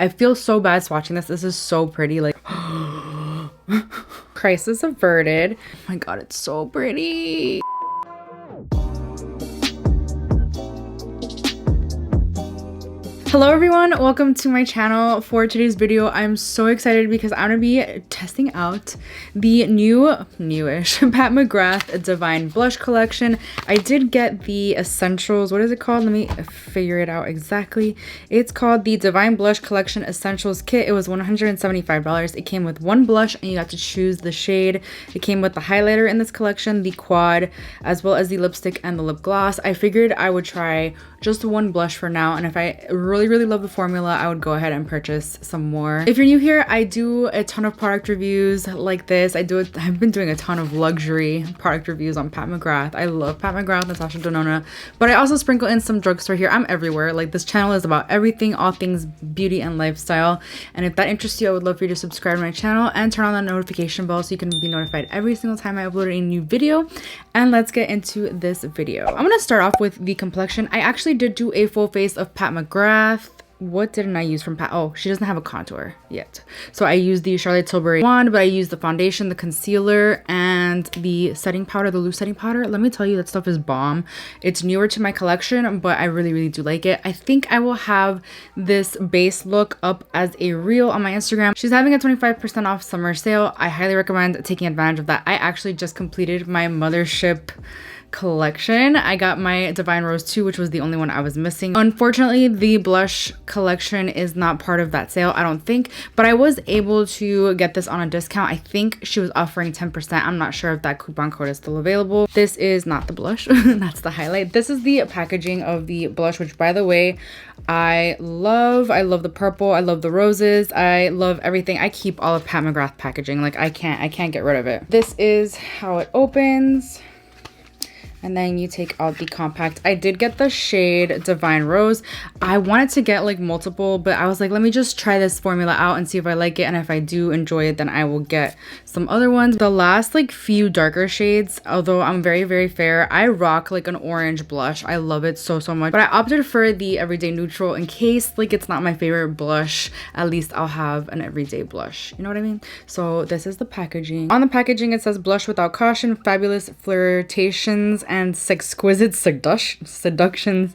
I feel so bad swatching this. This is so pretty. Like, crisis averted. Oh my god, it's so pretty. Hello everyone, welcome to my channel. For today's video, I'm so excited because I'm gonna be testing out the newish Pat McGrath Divine Blush Collection. I did get the Essentials, what is it called? Let me figure it out exactly. It's called the Divine Blush Collection Essentials Kit. It was $175. It came with one blush and you got to choose the shade. It came with the highlighter in this collection, the quad, as well as the lipstick and the lip gloss. I figured I would try just one blush for now, and if I really love the formula, I would go ahead and purchase some more. If you're new here, I do a ton of product reviews like this. I've been doing a ton of luxury product reviews on Pat McGrath. I love Pat McGrath, Natasha Denona, but I also sprinkle in some drugstore here. I'm everywhere. Like, this channel is about everything, all things beauty and lifestyle, and if that interests you, I would love for you to subscribe to my channel and turn on the notification bell so you can be notified every single time I upload a new video. And let's get into this video. I'm gonna start off with the complexion. I actually did do a full face of Pat McGrath. What didn't I use from Pat? Oh, she doesn't have a contour yet. So I used the Charlotte Tilbury wand, but I used the foundation, the concealer, and the setting powder, the loose setting powder. Let me tell you, that stuff is bomb. It's newer to my collection, but I really do like it. I think I will have this base look up as a reel on my Instagram. She's having a 25% off summer sale. I highly recommend taking advantage of that. I actually just completed my mothership collection. I got my Divine Rose 2, which was the only one I was missing. Unfortunately, the blush collection is not part of that sale, I don't think, but I was able to get this on a discount. I think she was offering 10%. I'm not sure if that coupon code is still available. This is not the blush. That's the highlight. This is the packaging of the blush, which, by the way, I love the purple. I love the roses. I love everything. I keep all of Pat McGrath packaging. Like, I can't get rid of it. This is how it opens. And then you take out the compact. I did get the shade Divine Rose. I wanted to get like multiple, but I was like, let me just try this formula out and see if I like it. And if I do enjoy it, then I will get some other ones. The last like few darker shades, although I'm very fair, I rock like an orange blush. I love it so much. But I opted for the Everyday Neutral in case like it's not my favorite blush. At least I'll have an everyday blush. You know what I mean? So this is the packaging. On the packaging, it says blush without caution, fabulous flirtations and exquisite seductions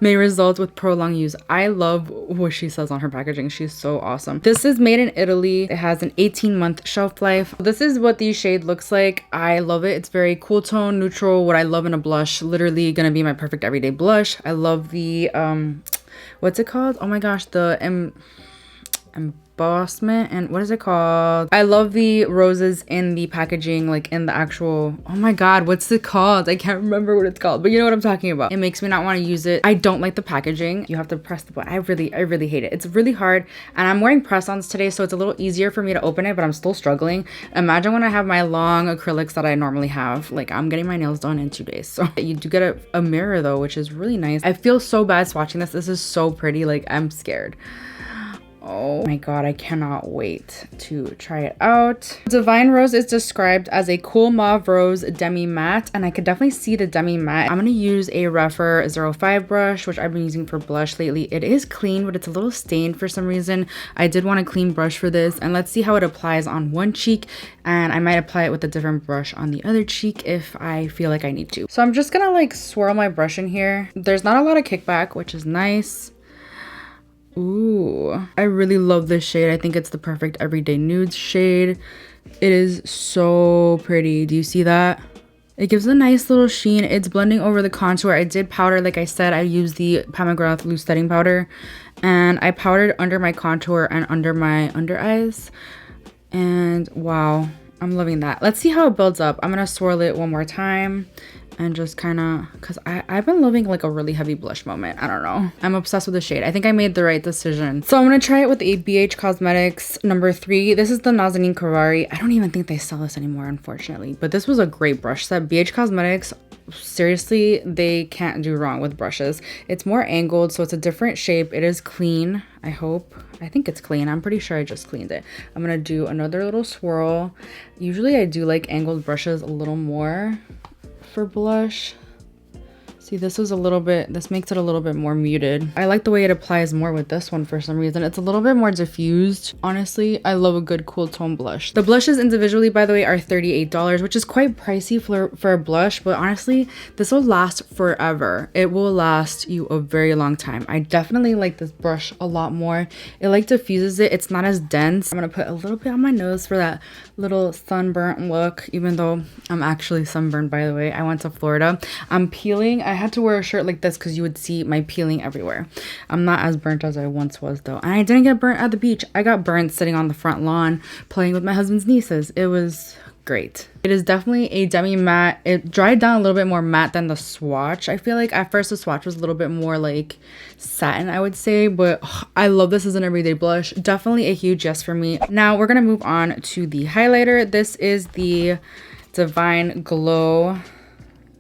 may result with prolonged use. I love what she says on her packaging. She's so awesome. This is made in Italy. It has an 18-month shelf life. This is what the shade looks like. I love it. It's very cool tone, neutral, what I love in a blush. Literally gonna be my perfect everyday blush. I love the what's it called? Oh my gosh, the embossment, and what is it called? I love the roses in the packaging, like in the actual, oh my god, what's it called? I can't remember what it's called, but you know what I'm talking about. It makes me not want to use it. I don't like the packaging. You have to press the button. I really hate it. It's really hard, and I'm wearing press-ons today, so it's a little easier for me to open it, but I'm still struggling. Imagine when I have my long acrylics that I normally have. Like, I'm getting my nails done in 2 days. So you do get a mirror though, which is really nice. I feel so bad swatching this. This is so pretty. Like, I'm scared. Oh my god, I cannot wait to try it out. Divine Rose is described as a cool mauve rose demi matte, and I could definitely see the demi matte. I'm gonna use a Rephr 05 brush, which I've been using for blush lately. It is clean, but it's a little stained for some reason. I did want a clean brush for this, and let's see how it applies on one cheek, and I might apply it with a different brush on the other cheek if I feel like I need to. So I'm just gonna like swirl my brush in here. There's not a lot of kickback, which is nice. Ooh, I really love this shade. I think it's the perfect everyday nude shade. It is so pretty. Do you see that? It gives a nice little sheen. It's blending over the contour. I did powder, like I said. I used the Pat McGrath loose setting powder, and I powdered under my contour and under my under eyes. And wow, I'm loving that. Let's see how it builds up. I'm gonna swirl it one more time and just kind of, because I've been loving like a really heavy blush moment. I don't know, I'm obsessed with the shade. I think I made the right decision. So I'm gonna try it with a BH Cosmetics number 3. This is the Nazanin Karari. I don't even think they sell this anymore, unfortunately, but this was a great brush set. BH Cosmetics, seriously, they can't do wrong with brushes. It's more angled, so it's a different shape. It is clean, I hope. I think it's clean. I'm pretty sure I just cleaned it. I'm gonna do another little swirl. Usually I do like angled brushes a little more for blush, See, this makes it a little bit more muted. I like the way it applies more with this one for some reason. It's a little bit more diffused. Honestly, I love a good cool tone blush. The blushes individually, by the way, are $38, which is quite pricey for a blush, but honestly, this will last forever. It will last you a very long time. I definitely like this brush a lot more. It like diffuses it. It's not as dense. I'm gonna put a little bit on my nose for that little sunburnt look, even though I'm actually sunburned, by the way. I went to Florida. I'm peeling. I had to wear a shirt like this because you would see my peeling everywhere. I'm not as burnt as I once was though. And I didn't get burnt at the beach. I got burnt sitting on the front lawn playing with my husband's nieces. It was great. It is definitely a demi matte. It dried down a little bit more matte than the swatch. I feel like at first the swatch was a little bit more like satin, I would say, but I love this as an everyday blush. Definitely a huge yes for me. Now we're gonna move on to the highlighter. This is the Divine Glow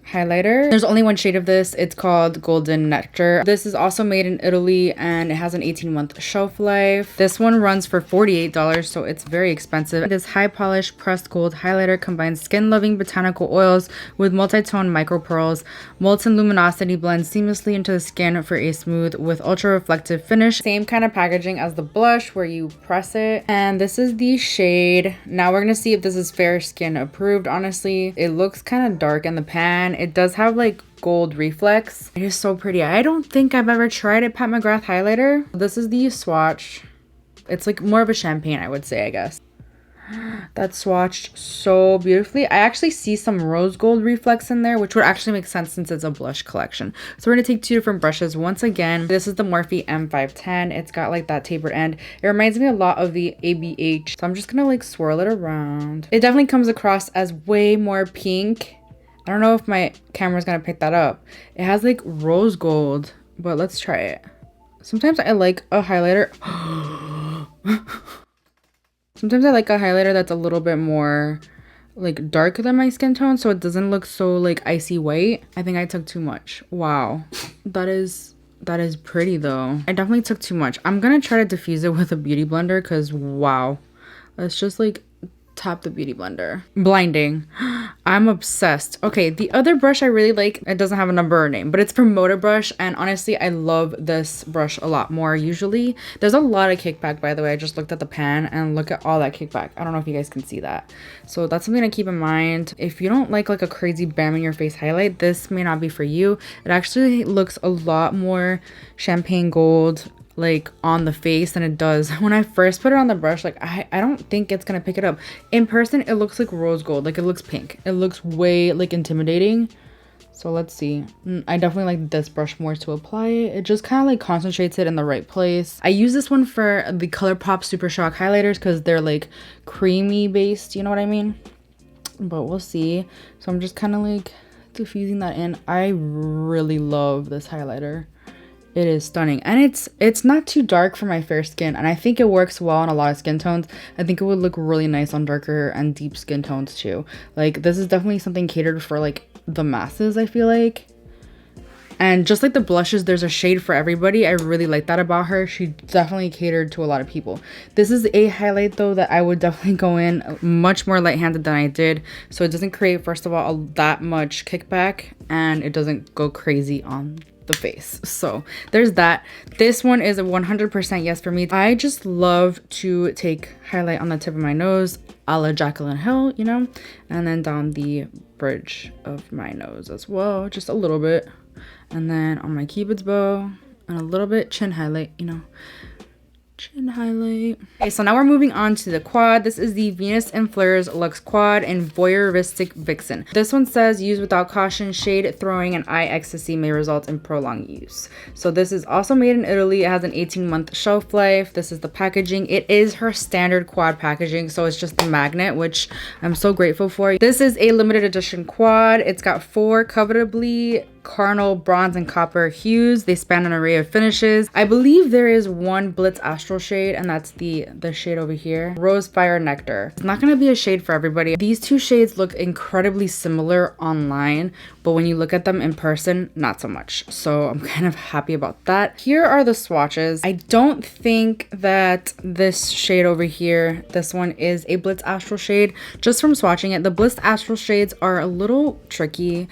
highlighter. There's only one shade of this. It's called Golden Nectar. This is also made in Italy and it has an 18-month shelf life. This one runs for $48, so it's very expensive. This high polish pressed gold highlighter combines skin-loving botanical oils with multi-tone micro pearls. Molten luminosity blends seamlessly into the skin for a smooth with ultra reflective finish. Same kind of packaging as the blush where you press it. And this is the shade. Now we're gonna see if this is fair skin approved. Honestly, it looks kind of dark in the pan. It does have like gold reflex. It is so pretty. I don't think I've ever tried a Pat McGrath highlighter. This is the swatch. It's like more of a champagne, I would say, I guess. That's swatched so beautifully. I actually see some rose gold reflex in there, which would actually make sense since it's a blush collection. So we're gonna take two different brushes. Once again, this is the Morphe M510. It's got like that tapered end. It reminds me a lot of the ABH. So I'm just gonna like swirl it around. It definitely comes across as way more pink. I don't know if my camera's gonna pick that up. It has like rose gold, but let's try it. Sometimes I like a highlighter. Sometimes I like a highlighter that's a little bit more like darker than my skin tone, so it doesn't look so like icy white. I think I took too much. Wow. That is pretty though. I definitely took too much. I'm gonna try to diffuse it with a beauty blender because wow. Let's just like tap the beauty blender. Blinding. I'm obsessed. Okay, the other brush I really like, it doesn't have a number or name, but it's from Motor Brush, and honestly I love this brush a lot more. Usually there's a lot of kickback, by the way. I just looked at the pan and look at all that kickback. I don't know if you guys can see that, so that's something to keep in mind. If you don't like a crazy bam in your face highlight, this may not be for you. It actually looks a lot more champagne gold like on the face than it does when I first put it on the brush. Like I don't think it's gonna pick it up. In person it looks like rose gold, like it looks pink. It looks way like intimidating. So let's see. I definitely like this brush more to apply it. It just kind of like concentrates it in the right place. I use this one for the ColourPop Super Shock highlighters because they're like creamy based, you know what I mean? But we'll see. So I'm just kind of like diffusing that in. I really love this highlighter. It is stunning, and it's not too dark for my fair skin, and I think it works well on a lot of skin tones. I think it would look really nice on darker and deep skin tones too. Like this is definitely something catered for like the masses, I feel like. And just like the blushes, there's a shade for everybody. I really like that about her. She definitely catered to a lot of people. This is a highlight though that I would definitely go in much more light-handed than I did, so it doesn't create, first of all, that much kickback, and it doesn't go crazy on the face. So there's that. This one is a 100% yes for me. I just love to take highlight on the tip of my nose a la Jaclyn Hill, you know, and then down the bridge of my nose as well, just a little bit, and then on my cupid's bow and a little bit chin highlight, you know, chin highlight. Okay, so now we're moving on to the quad. This is the Venus in Fleurs Luxe Quad in Voyeuristic Vixen. This one says use without caution. Shade throwing and eye ecstasy may result in prolonged use. So this is also made in Italy. It has an 18-month shelf life. This is the packaging. It is her standard quad packaging, so it's just the magnet, which I'm so grateful for. This is a limited edition quad. It's got 4 covetably carnal bronze and copper hues. They span an array of finishes. I believe there is one Blitz Astral shade, and that's the shade over here, Rose Fire Nectar. It's not going to be a shade for everybody. These two shades look incredibly similar online, but when you look at them in person, not so much. So I'm kind of happy about that. Here are the swatches. I don't think that this shade over here, this one, is a Blitz Astral shade. Just from swatching it, the Blitz Astral shades are a little tricky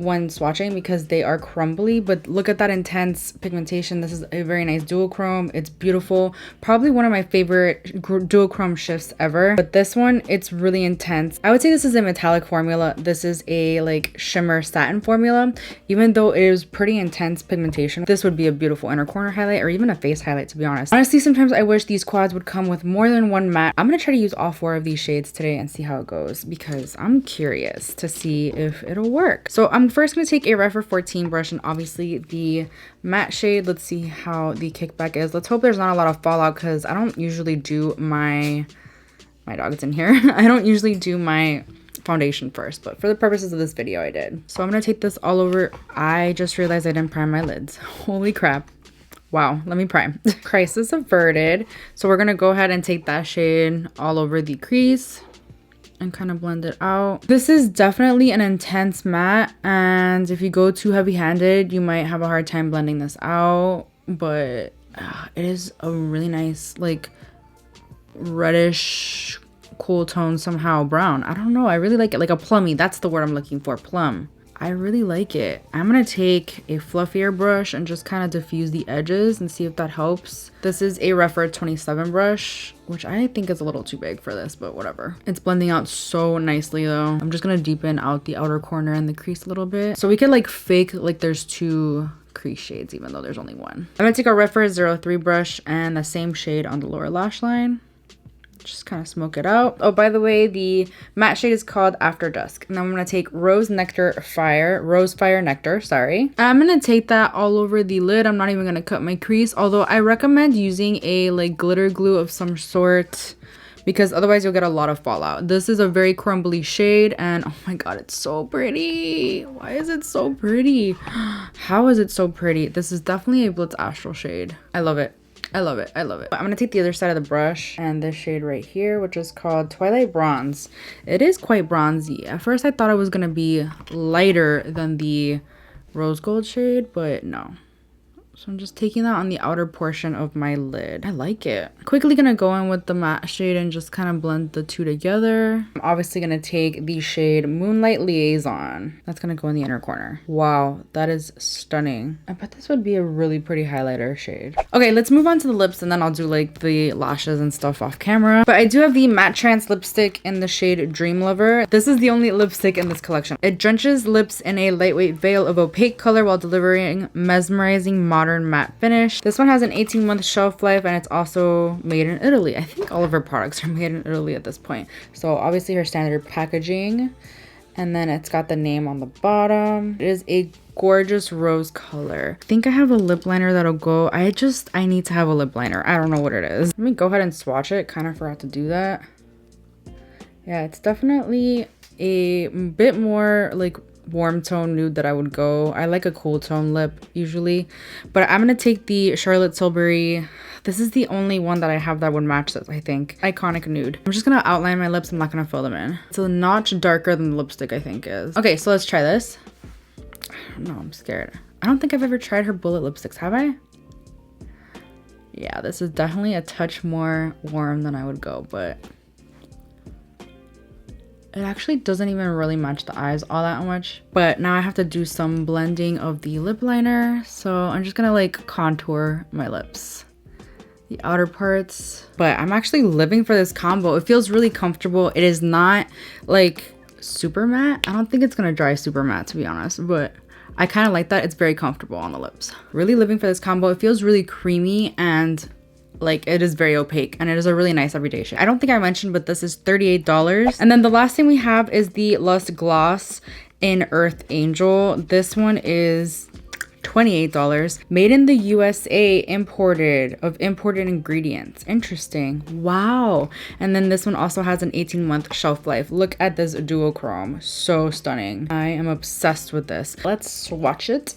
when swatching because they are crumbly, but look at that intense pigmentation. This is a very nice duochrome. It's beautiful. Probably one of my favorite duochrome shifts ever. But this one, it's really intense. I would say this is a metallic formula. This is a like shimmer satin formula. Even though it is pretty intense pigmentation, this would be a beautiful inner corner highlight or even a face highlight, to be honest. Honestly, sometimes I wish these quads would come with more than one matte. I'm gonna try to use all 4 of these shades today and see how it goes because I'm curious to see if it'll work. So I'm first going to take a Rephr 14 brush and obviously the matte shade. Let's see how the kickback is. Let's hope there's not a lot of fallout because I don't usually do my dog's in here. I don't usually do my foundation first, but for the purposes of this video I did. So I'm going to take this all over. I just realized I didn't prime my lids. Holy crap. Wow, let me prime. Crisis averted. So we're going to go ahead and take that shade all over the crease and kind of blend it out. This is definitely an intense matte, and if you go too heavy-handed, you might have a hard time blending this out, but it is a really nice, like, reddish, cool tone, somehow brown. I don't know, I really like it, like a plummy. That's the word I'm looking for, plum. I really like it. I'm gonna take a fluffier brush and just kind of diffuse the edges and see if that helps. This is a Rephr 27 brush, which I think is a little too big for this, but whatever. It's blending out so nicely though. I'm just gonna deepen out the outer corner and the crease a little bit. So we could like fake like there's 2 crease shades even though there's only 1. I'm gonna take a Rephr 03 brush and the same shade on the lower lash line. Just kind of smoke it out. Oh, by the way, the matte shade is called After Dusk. And I'm going to take Rose Fire Nectar, sorry. I'm going to take that all over the lid. I'm not even going to cut my crease, although I recommend using a like glitter glue of some sort because otherwise you'll get a lot of fallout. This is a very crumbly shade and oh my god, it's so pretty. Why is it so pretty? How is it so pretty? This is definitely a Blitz Astral shade. I love it. I love it. I love it. I'm going to take the other side of the brush and this shade right here, which is called Twilight Bronze. It is quite bronzy. At first I thought it was going to be lighter than the rose gold shade, but no. So I'm just taking that on the outer portion of my lid. I like it. Quickly gonna go in with the matte shade and just kind of blend the 2 together. I'm obviously gonna take the shade Moonlight Liaison. That's gonna go in the inner corner. Wow, that is stunning. I bet this would be a really pretty highlighter shade. Okay, let's move on to the lips and then I'll do like the lashes and stuff off camera. But I do have the Matte Trance lipstick in the shade Dream Lover. This is the only lipstick in this collection. It drenches lips in a lightweight veil of opaque color while delivering mesmerizing modern matte finish. This one has an 18-month shelf life and it's also made in Italy. I think all of her products are made in Italy at this point. So obviously her standard packaging, and then it's got the name on the bottom. It is a gorgeous rose color. I think I have a lip liner that'll go. I need to have a lip liner. I don't know what it is. Let me go ahead and swatch it. Kind of forgot to do that. Yeah, it's definitely a bit more like warm tone nude that I would go. I like a cool tone lip usually, but I'm gonna take the Charlotte Tilbury. This is the only one that I have that would match this, I think. Iconic Nude. I'm just gonna outline my lips. I'm not gonna fill them in. It's a notch darker than the lipstick I think is. Okay, so let's try this. I don't know, I'm scared. I don't think I've ever tried her bullet lipsticks, have I? Yeah, this is definitely a touch more warm than I would go, but it actually doesn't even really match the eyes all that much. But now I have to do some blending of the lip liner. So I'm just gonna like contour my lips, the outer parts. But I'm actually living for this combo. It feels really comfortable. It is not like super matte. I don't think it's gonna dry super matte, to be honest, but I kind of like that. It's very comfortable on the lips. Really living for this combo. It feels really creamy and like it is very opaque, and it is a really nice everyday shade. I don't think I mentioned, but this is $38. And then the last thing we have is the Lust Gloss in Earth Angel. This one is $28. Made in the USA, imported ingredients. Interesting. Wow. And then this one also has an 18-month shelf life. Look at this duochrome. So stunning. I am obsessed with this. Let's swatch it.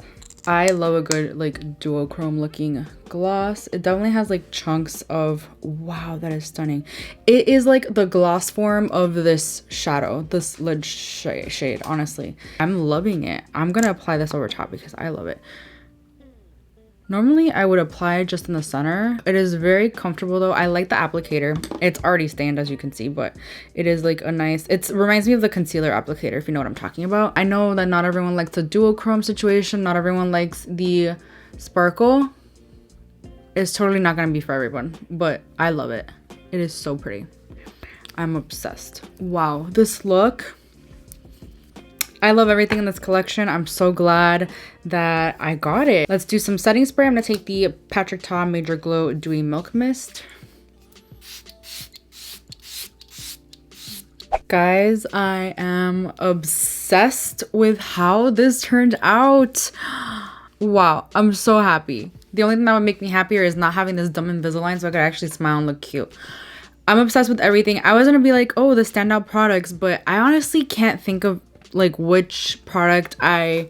I love a good like duochrome looking gloss. It definitely has like chunks of, wow, that is stunning. It is like the gloss form of this shadow, this lid shade, honestly. I'm loving it. I'm gonna apply this over top because I love it. Normally I would apply it just in the center. It is very comfortable though. I like the applicator. It's already stained as you can see, but it is like a nice, it reminds me of the concealer applicator, if you know what I'm talking about. I know that not everyone likes the duochrome situation. Not everyone likes the sparkle. It's totally not gonna be for everyone, but I love it. It is so pretty. I'm obsessed. Wow, this look. I love everything in this collection. I'm so glad that I got it. Let's do some setting spray. I'm gonna take the Patrick Ta Major Glow Dewy Milk Mist. Guys, I am obsessed with how this turned out. Wow, I'm so happy. The only thing that would make me happier is not having this dumb Invisalign so I could actually smile and look cute. I'm obsessed with everything. I was gonna be like, oh, the standout products, but I honestly can't think of like which product I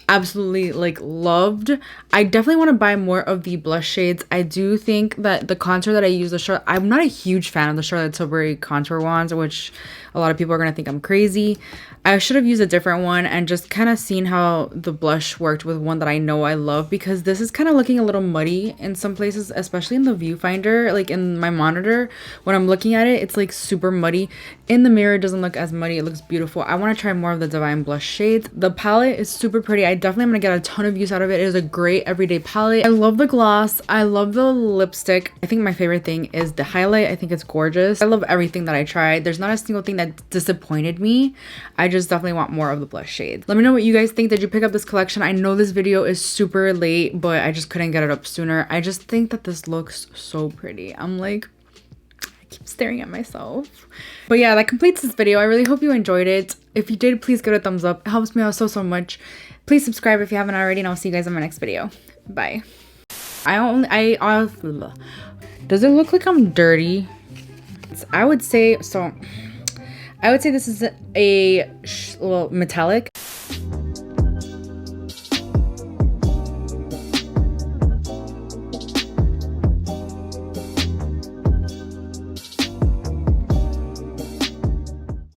absolutely like loved. I definitely want to buy more of the blush shades. I do think that the contour that I use, I'm not a huge fan of the Charlotte Tilbury contour wands, which a lot of people are gonna think I'm crazy. I should have used a different one and just kind of seen how the blush worked with one that I know I love, because this is kind of looking a little muddy in some places, especially in the viewfinder. Like in my monitor, when I'm looking at it, it's like super muddy. In the mirror, it doesn't look as muddy. It looks beautiful. I want to try more of the Divine blush shades. The palette is super pretty. I definitely am gonna get a ton of use out of it. It is a great everyday palette. I love the gloss. I love the lipstick. I think my favorite thing is the highlight. I think it's gorgeous. I love everything that I tried. There's not a single thing that disappointed me. I just definitely want more of the blush shades. Let me know what you guys think. Did you pick up this collection? I know this video is super late, but I just couldn't get it up sooner. I just think that this looks so pretty. I'm like, I keep staring at myself. But yeah, that completes this video. I really hope you enjoyed it. If you did, please give it a thumbs up. It helps me out so much. Please subscribe if you haven't already, and I'll see you guys in my next video. Bye. Does it look like I'm dirty? I would say this is a well, metallic.